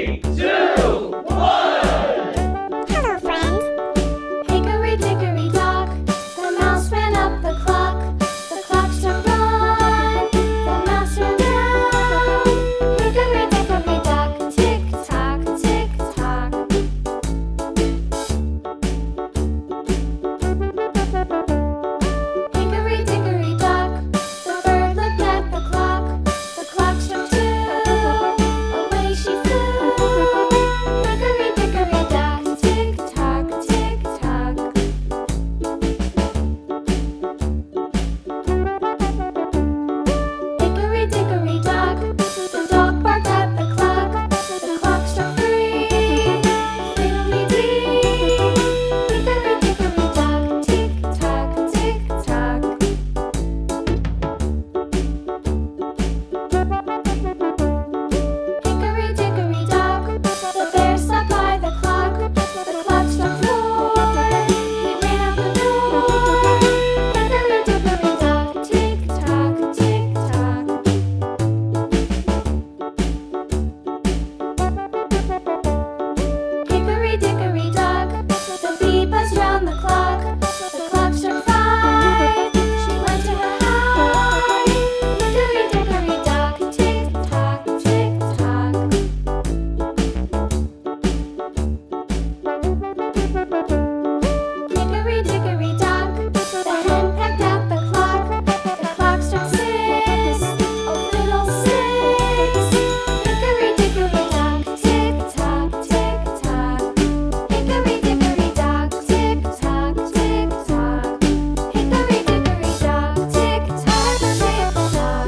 3, 2, 1. Hello, friend. Hickory dickory dock, the mouse ran up the clock. The clock struck one, the mouse ran down. Hickory dickory dock, tick tock, tick tock. Hickory dickory dock, the bird looked at the clock. The clock struck two, away she flew. Hickory dickory dock, tick tock, tick tock. Hickory dickory dock, the dog barked at the clock. The clock struck three, fiddly-dee. Hickory dickory dock, tick tock, tick tock. Hickory dickory dock, the bear sat by the clock. The clock struck four, he ran out the door. Hickory dickory dock, tick tock, tick tock. Hickory dickory dock, the bee buzzed round the clock. The clock struck five, she went to her hive. Hickory dickory dock, tick tock, tick tock. Hickory dickory dock, the hen pecked at the clock. The clock struck six, oh fiddlesticks. Hickory dickory dock, tick tock, tick tock. Hickory dickory dock, tick tock, tick tock. Hickory dickory dock, tick tock, tick tock.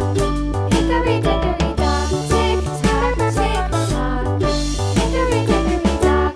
Hickory dickory dock, tick tock, tick tock. Hickory dickory dock.